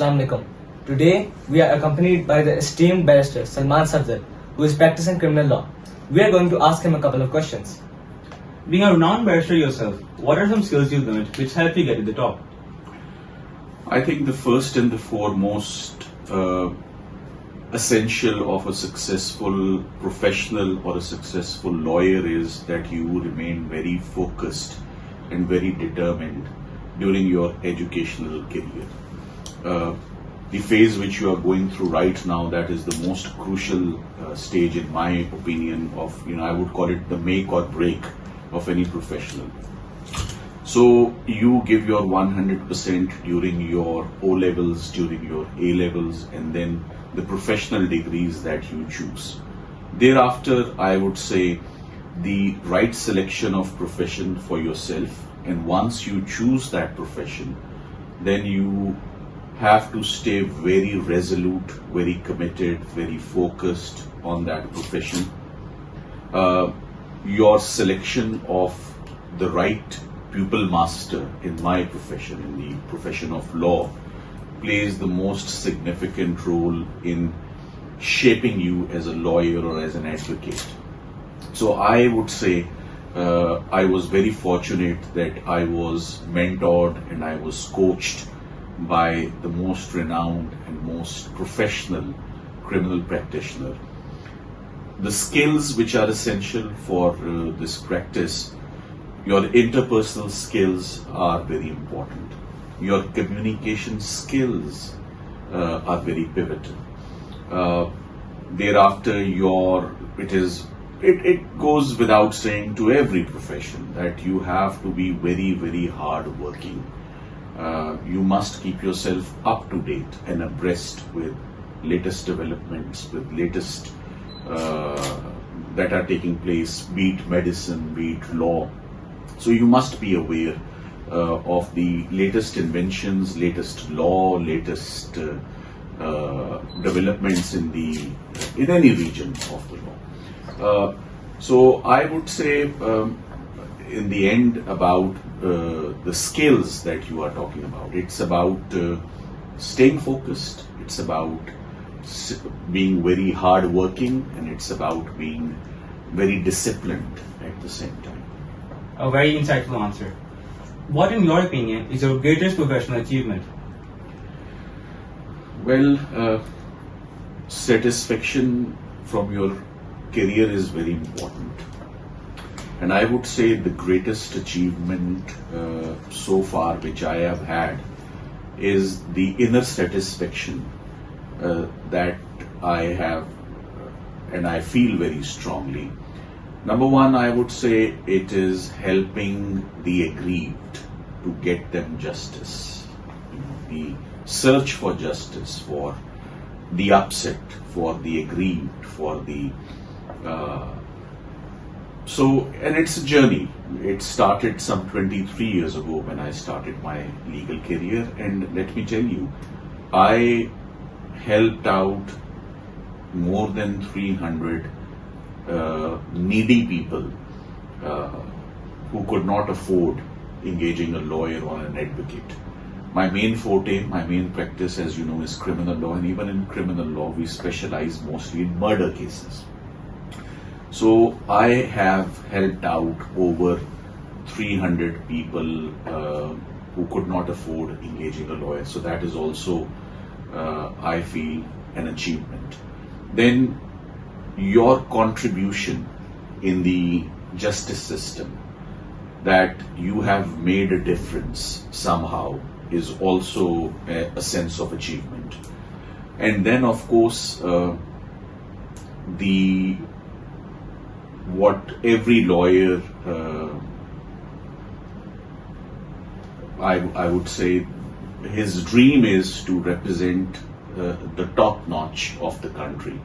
Assalamu alaikum. Today, we are accompanied by the esteemed Barrister Salman Safdar, who is practicing criminal law. We are going to ask him a couple of questions. Being a renowned barrister yourself, what are some skills you learned which helped you get to the top? I think the first and the foremost essential of a successful professional or a successful lawyer is that you remain very focused and very determined during your educational career. The phase which you are going through right now, that is the most crucial stage in my opinion of, I would call it the make or break of any professional. So you give your 100% during your O levels, during your A levels, and then the professional degrees that you choose. Thereafter, I would say the right selection of profession for yourself, and once you choose that profession, then you have to stay very resolute, very committed, very focused on that profession. Your selection of the right pupil master in my profession, in the profession of law, plays the most significant role in shaping you as a lawyer or as an advocate. So I would say I was very fortunate that I was mentored and I was coached by the most renowned and most professional criminal practitioner. The skills which are essential for this practice, your interpersonal skills are very important. Your communication skills are very pivotal. Thereafter, it goes without saying to every profession that you have to be very, very hard working. You must keep yourself up to date and abreast with latest developments, with latest that are taking place, be it medicine, be it law. So you must be aware of the latest inventions, latest law, latest developments in any region of the law. So I would say in the end about the skills that you are talking about. It's about staying focused, it's about being very hard-working, and it's about being very disciplined at the same time. A very insightful answer. What, in your opinion, is your greatest professional achievement? Well, satisfaction from your career is very important. And I would say the greatest achievement so far which I have had is the inner satisfaction that I have and I feel very strongly. Number one, I would say it is helping the aggrieved to get them justice. The search for justice, for the upset, for the aggrieved, for the and it's a journey. It started some 23 years ago when I started my legal career, and let me tell you, I helped out more than 300 needy people who could not afford engaging a lawyer or an advocate. My main forte, my main practice, as you know, is criminal law, and even in criminal law, we specialize mostly in murder cases. So I have helped out over 300 people who could not afford engaging a lawyer. So that is also, I feel, an achievement. Then your contribution in the justice system, that you have made a difference somehow, is also a sense of achievement. And then, of course, what every lawyer, I would say, his dream is to represent the top notch of the country.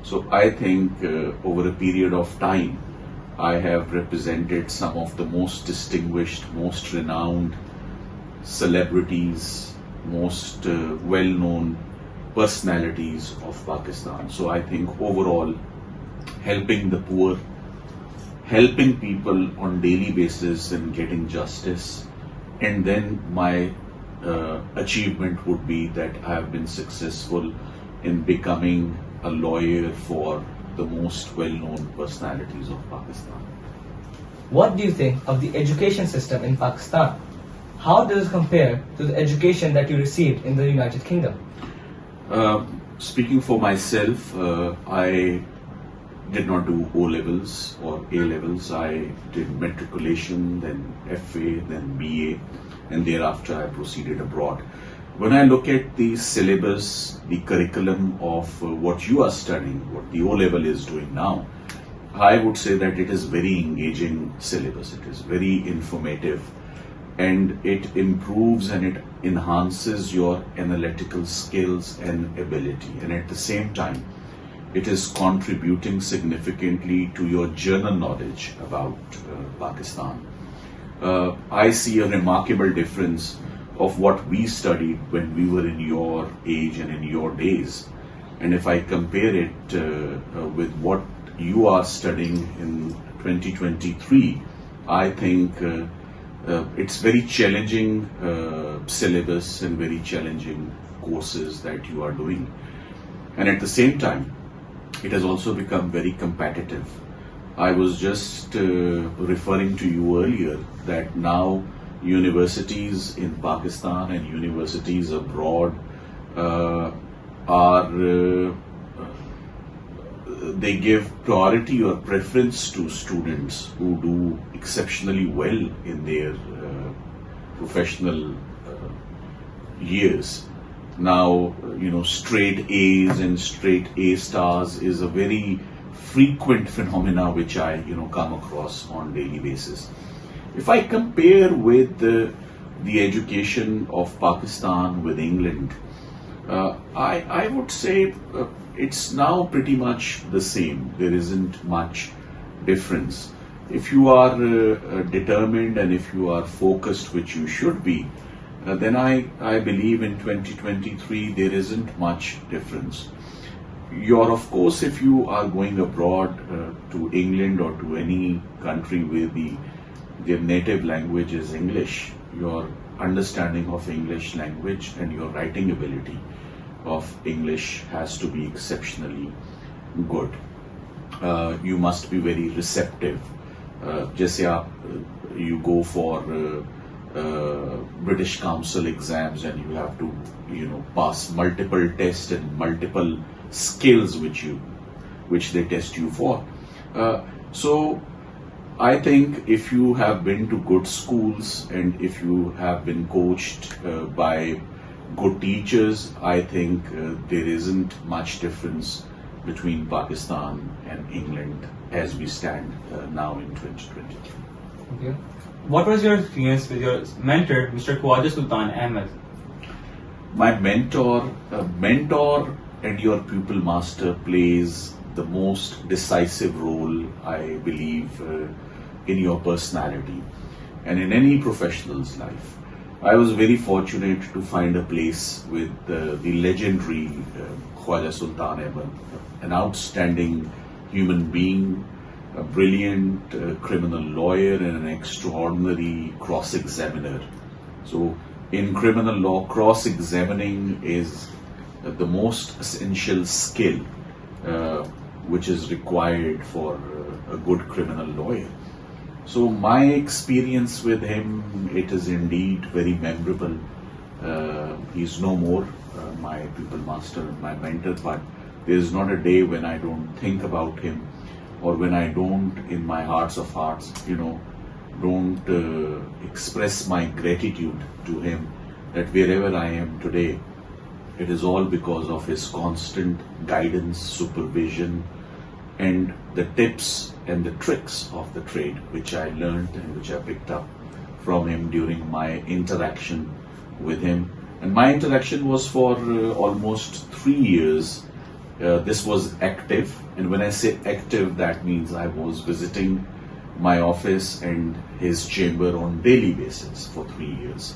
So I think over a period of time, I have represented some of the most distinguished, most renowned celebrities, most well-known personalities of Pakistan. So I think overall, helping the poor, helping people on daily basis in getting justice, and then my achievement would be that I have been successful in becoming a lawyer for the most well-known personalities of Pakistan. What do you think of the education system in Pakistan? How does it compare to the education that you received in the United Kingdom? Speaking for myself, I did not do O levels or A levels. I did matriculation, then FA, then BA, and thereafter I proceeded abroad. When I look at the syllabus, the curriculum of what you are studying, what the O level is doing now, I would say that it is very engaging syllabus. It is very informative, and it improves and it enhances your analytical skills and ability. And at the same time, it is contributing significantly to your general knowledge about Pakistan. I see a remarkable difference of what we studied when we were in your age and in your days. And if I compare it with what you are studying in 2023, I think it's very challenging syllabus and very challenging courses that you are doing. And at the same time, it has also become very competitive. I was just referring to you earlier that now universities in Pakistan and universities abroad they give priority or preference to students who do exceptionally well in their professional years. Now, straight A's and straight A stars is a very frequent phenomena which I, come across on daily basis. If I compare with the education of Pakistan with England, I would say it's now pretty much the same. There isn't much difference. If you are determined and if you are focused, which you should be, then I believe in 2023 there isn't much difference. Of course, if you are going abroad to England or to any country where their native language is English, your understanding of English language and your writing ability of English has to be exceptionally good. You must be very receptive. जैसे आप you go for British Council exams and you have to pass multiple tests and multiple skills which they test you for. So I think if you have been to good schools and if you have been coached by good teachers, I think there isn't much difference between Pakistan and England as we stand now in 2023. Okay. What was your experience with your mentor, Mr. Khwaja Sultan Ahmed? My mentor and your pupil master plays the most decisive role, I believe, in your personality and in any professional's life. I was very fortunate to find a place with the legendary Khwaja Sultan Ahmed, an outstanding human being, a brilliant criminal lawyer and an extraordinary cross-examiner. So in criminal law, cross-examining is the most essential skill which is required for a good criminal lawyer. So my experience with him, it is indeed very memorable. He's no more my pupil master and my mentor, but there is not a day when I don't think about him or when I don't, in my hearts of hearts, don't express my gratitude to him that wherever I am today, it is all because of his constant guidance, supervision, and the tips and the tricks of the trade which I learned and which I picked up from him during my interaction with him. And my interaction was for almost 3 years. This was active, and when I say active, that means I was visiting my office and his chamber on daily basis for 3 years.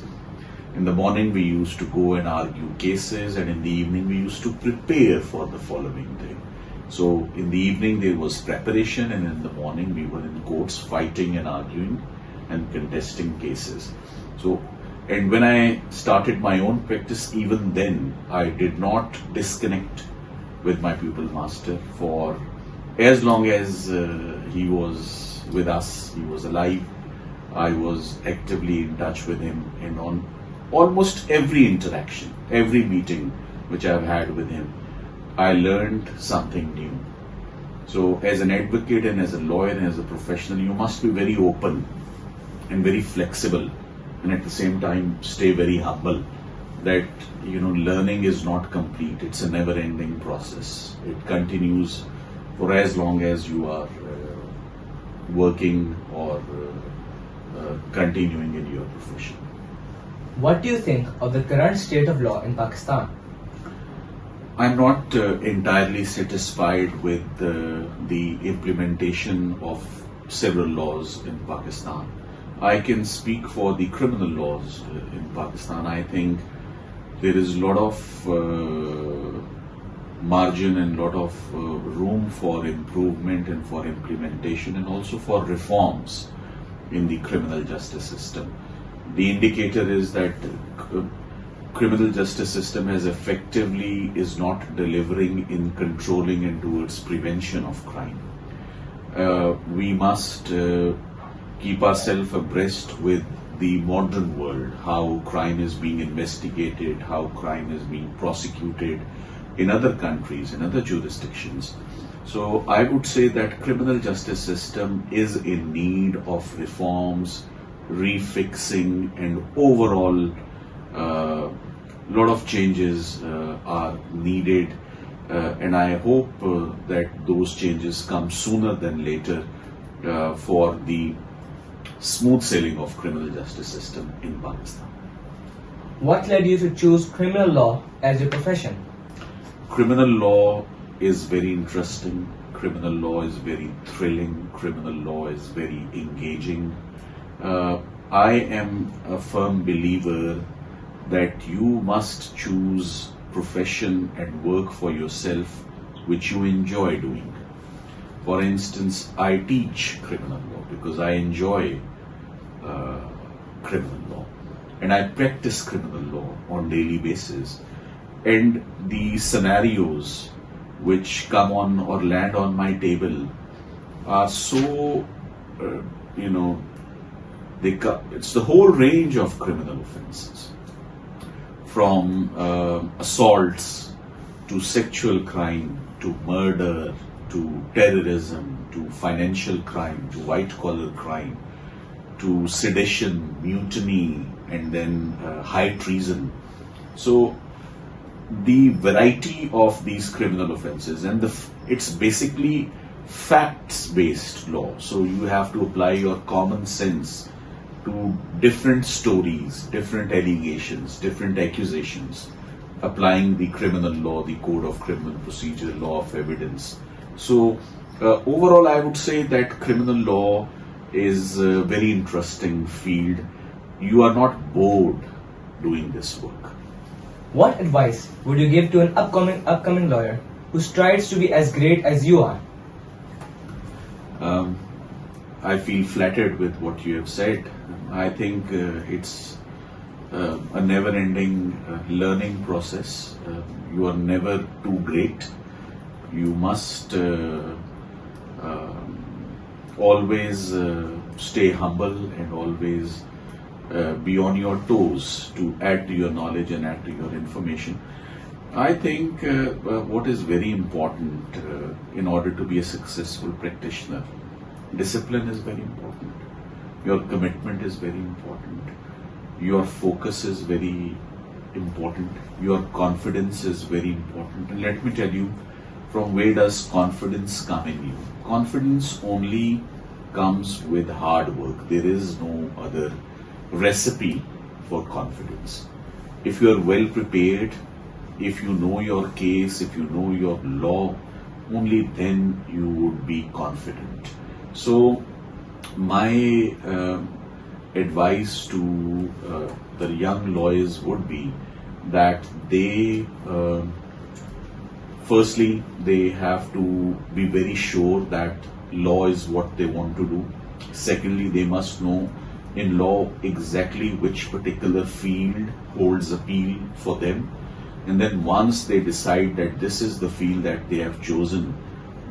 In the morning we used to go and argue cases, and in the evening we used to prepare for the following day. So in the evening there was preparation, and in the morning we were in courts fighting and arguing and contesting cases. So And when I started my own practice, even then, I did not disconnect with my pupil master for as long as he was with us, he was alive. I was actively in touch with him, and on almost every interaction, every meeting which I've had with him, I learned something new. So as an advocate and as a lawyer and as a professional, you must be very open and very flexible, and at the same time stay very humble that learning is not complete. It's a never ending process. It continues for as long as you are working or continuing in your profession. What do you think of the current state of law in Pakistan? I'm not entirely satisfied with the implementation of several laws in Pakistan. I can speak for the criminal laws in Pakistan. I think there is a lot of margin and a lot of room for improvement and for implementation and also for reforms in the criminal justice system. The indicator is that criminal justice system is not delivering in controlling and towards prevention of crime. We must keep ourselves abreast with the modern world, how crime is being investigated, how crime is being prosecuted in other countries, in other jurisdictions. So I would say that criminal justice system is in need of reforms, refixing, and overall lot of changes are needed, and I hope that those changes come sooner than later for the smooth sailing of criminal justice system in Pakistan. What led you to choose criminal law as your profession? Criminal law is very interesting. Criminal law is very thrilling. Criminal law is very engaging. I am a firm believer that you must choose profession and work for yourself which you enjoy doing. For instance, I teach criminal law because I enjoy criminal law, and I practice criminal law on daily basis. And the scenarios which come on or land on my table are so, it's the whole range of criminal offences, from assaults to sexual crime to murder to terrorism to financial crime to white-collar crime to sedition, mutiny, and then high treason. So the variety of these criminal offences, and it's basically facts-based law. So you have to apply your common sense to different stories, different allegations, different accusations, applying the criminal law, the code of criminal procedure, law of evidence. So overall, I would say that criminal law is a very interesting field. You are not bored doing this work. What advice would you give to an upcoming lawyer who strives to be as great as you are? I feel flattered with what you have said. I think it's a never-ending learning process. You are never too great. You must always stay humble and always be on your toes to add to your knowledge and add to your information. I think what is very important in order to be a successful practitioner, discipline is very important. Your commitment is very important. Your focus is very important. Your confidence is very important. And let me tell you, from where does confidence come in you? Confidence only comes with hard work. There is no other recipe for confidence. If you are well prepared, if you know your case, if you know your law, only then you would be confident. So my advice to the young lawyers would be that they firstly, they have to be very sure that law is what they want to do. Secondly, they must know in law exactly which particular field holds appeal for them. And then once they decide that this is the field that they have chosen,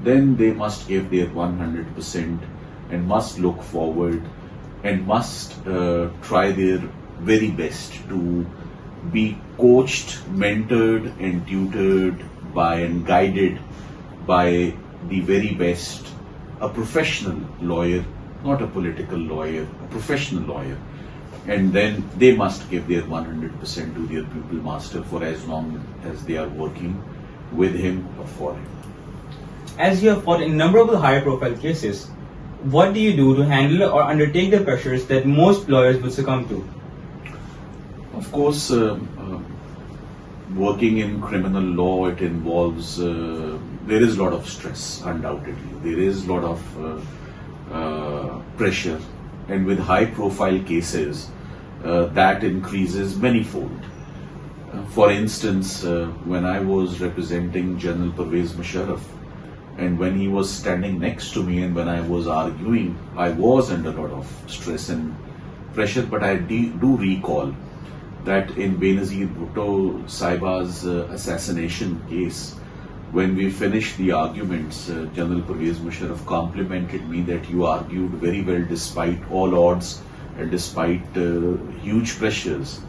then they must give their 100% and must look forward and must try their very best to be coached, mentored and tutored by and guided by the very best, a professional lawyer, not a political lawyer, a professional lawyer. And then they must give their 100% to their pupil master for as long as they are working with him or for him. As you have fought innumerable high-profile cases, what do you do to handle or undertake the pressures that most lawyers would succumb to? Of course, working in criminal law, it involves, there is a lot of stress, undoubtedly. There is a lot of pressure. And with high-profile cases, that increases manifold. For instance, when I was representing General Pervez Musharraf, and when he was standing next to me and when I was arguing, I was under a lot of stress and pressure, but I do recall that in Benazir Bhutto Sahiba's assassination case, when we finished the arguments, General Pervez Musharraf complimented me that you argued very well despite all odds and despite huge pressures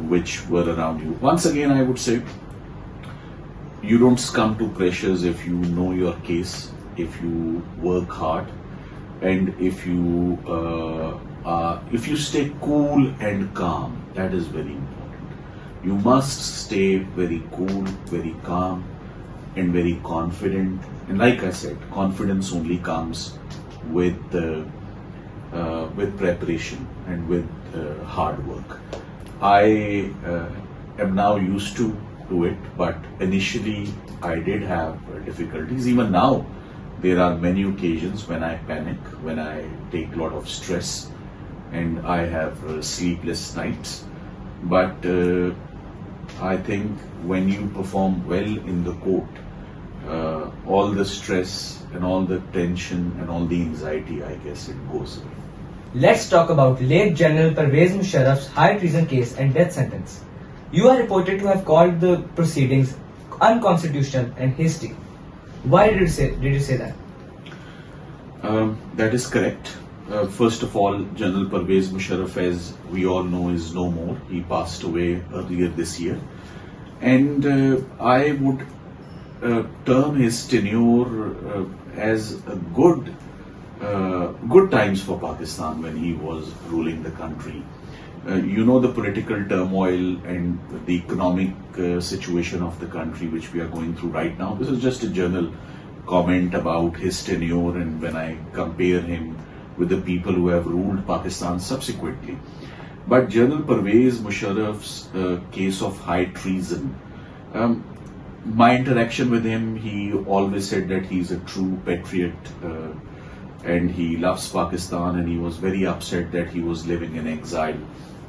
which were around you. Once again, I would say, you don't succumb to pressures if you know your case, if you work hard, and if you stay cool and calm. That is very important. You must stay very cool, very calm, and very confident. And like I said, confidence only comes with preparation and with hard work. I am now used to it, but initially I did have difficulties. Even now, there are many occasions when I panic, when I take a lot of stress, and I have sleepless nights. But I think when you perform well in the court, all the stress and all the tension and all the anxiety, I guess, it goes away. Let's talk about late General Pervez Musharraf's high treason case and death sentence. You are reported to have called the proceedings unconstitutional and hasty. Why did you say that? That is correct. First of all, General Pervez Musharraf, as we all know, is no more. He passed away earlier this year. And I would term his tenure as a good times for Pakistan when he was ruling the country. You know the political turmoil and the economic situation of the country which we are going through right now. This is just a general comment about his tenure and when I compare him with the people who have ruled Pakistan subsequently. But General Pervez Musharraf's case of high treason, my interaction with him, he always said that he's a true patriot and he loves Pakistan, and he was very upset that he was living in exile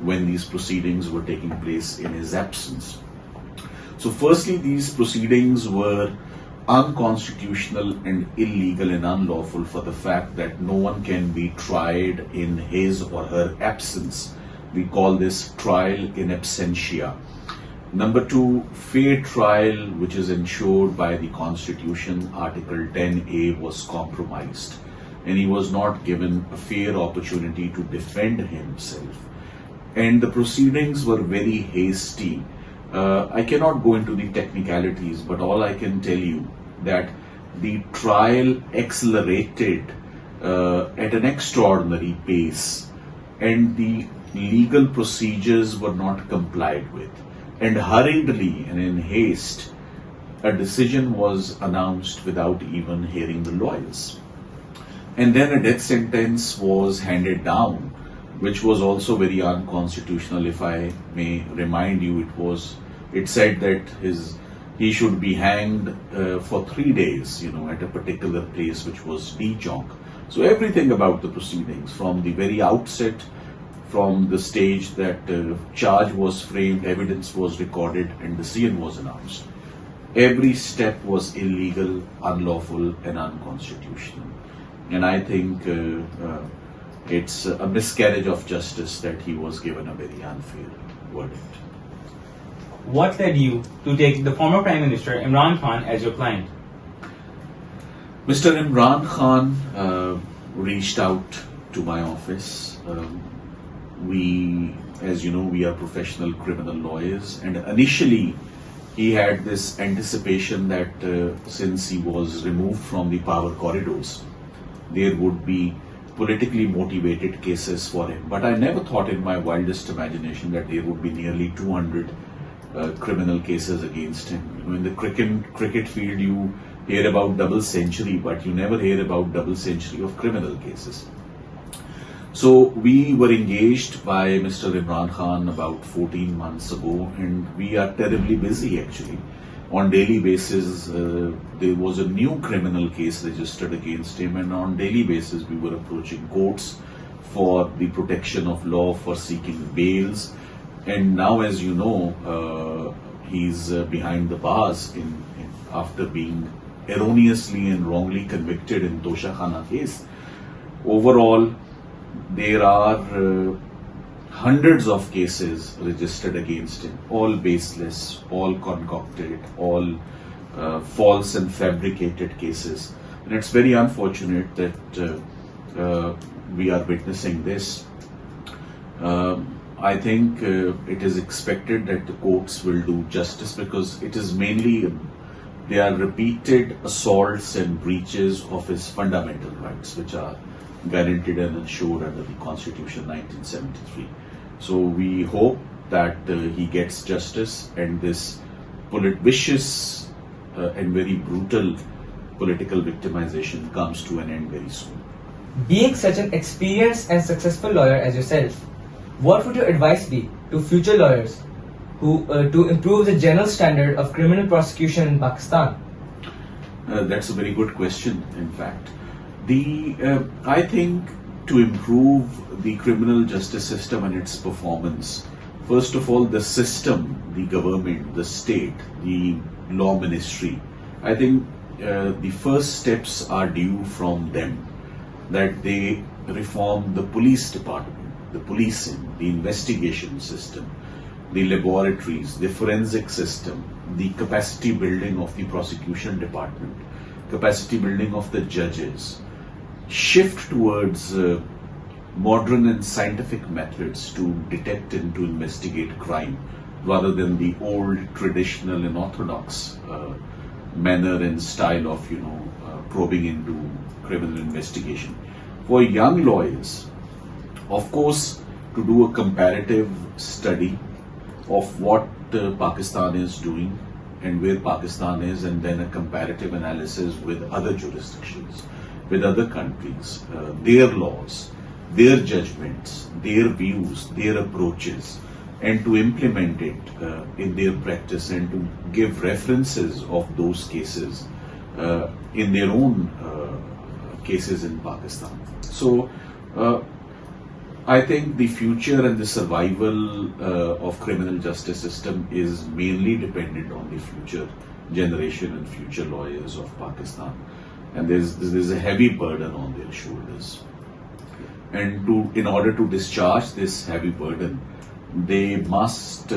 when these proceedings were taking place in his absence. So firstly, these proceedings were unconstitutional and illegal and unlawful for the fact that no one can be tried in his or her absence. We call this trial in absentia. Number two, fair trial, which is ensured by the Constitution, Article 10A, was compromised, and he was not given a fair opportunity to defend himself. And the proceedings were very hasty. I cannot go into the technicalities, but all I can tell you that the trial accelerated at an extraordinary pace, and the legal procedures were not complied with. And hurriedly and in haste, a decision was announced without even hearing the lawyers. And then a death sentence was handed down, which was also very unconstitutional. If I may remind you, it said that he should be hanged for 3 days, at a particular place, which was D Chowk. So everything about the proceedings, from the very outset, from the stage that charge was framed, evidence was recorded, and decision was announced, every step was illegal, unlawful, and unconstitutional. And I think it's a miscarriage of justice that he was given a very unfair verdict. What led you to take the former Prime Minister Imran Khan as your client? Mr. Imran Khan reached out to my office. As you know, we are professional criminal lawyers, and initially he had this anticipation that since he was removed from the power corridors, there would be politically motivated cases for him. But I never thought in my wildest imagination that there would be nearly 200 criminal cases against him. You know, in the cricket field, you hear about double century, but you never hear about double century of criminal cases. So we were engaged by Mr. Imran Khan about 14 months ago, and we are terribly busy actually. On daily basis, there was a new criminal case registered against him, and on daily basis we were approaching courts for the protection of law, for seeking bails. And now, as you know, he's behind the bars after being erroneously and wrongly convicted in Tosha Khana case. Overall, there are hundreds of cases registered against him, all baseless, all concocted, all false and fabricated cases. And it's very unfortunate that we are witnessing this. I think it is expected that the courts will do justice, because it is mainly they are repeated assaults and breaches of his fundamental rights, which are guaranteed and ensured under the Constitution 1973. So we hope that he gets justice, and this vicious and very brutal political victimization comes to an end very soon. Being such an experienced and successful lawyer as yourself, what would your advice be to future lawyers who to improve the general standard of criminal prosecution in Pakistan? That's a very good question, in fact. I think to improve the criminal justice system and its performance, first of all, the system, the government, the state, the law ministry, I think the first steps are due from them, that they reform the police department, the policing, the investigation system, the laboratories, the forensic system, the capacity building of the prosecution department, capacity building of the judges, shift towards modern and scientific methods to detect and to investigate crime, rather than the old traditional and orthodox manner and style of probing into criminal investigation. For young lawyers, of course, to do a comparative study of what Pakistan is doing and where Pakistan is, and then a comparative analysis with other jurisdictions, with other countries, their laws, their judgments, their views, their approaches, and to implement it in their practice, and to give references of those cases in their own cases in Pakistan. So I think the future and the survival of criminal justice system is mainly dependent on the future generation and future lawyers of Pakistan. And there's a heavy burden on their shoulders. And in order to discharge this heavy burden, they must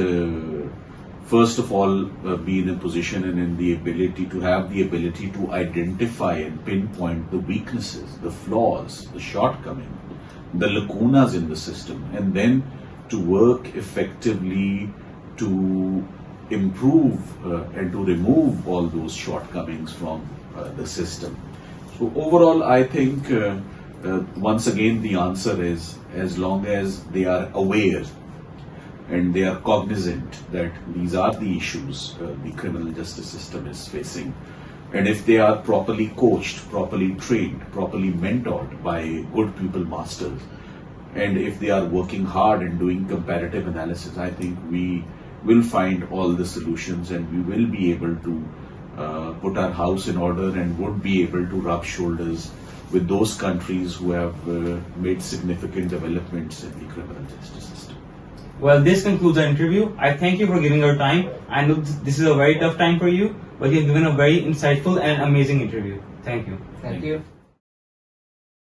first of all be in a position and in the ability to have the ability to identify and pinpoint the weaknesses, the flaws, the shortcomings, the lacunas in the system, and then to work effectively to improve and to remove all those shortcomings from the system. So overall, I think once again the answer is, as long as they are aware and they are cognizant that these are the issues the criminal justice system is facing, and if they are properly coached, properly trained, properly mentored by good people masters, and if they are working hard and doing comparative analysis, I think we will find all the solutions, and we will be able to put our house in order, and would be able to rub shoulders with those countries who have made significant developments in the criminal justice system. Well, this concludes our interview. I thank you for giving your time. I know this is a very tough time for you, but you have given a very insightful and amazing interview. Thank you. Thank you.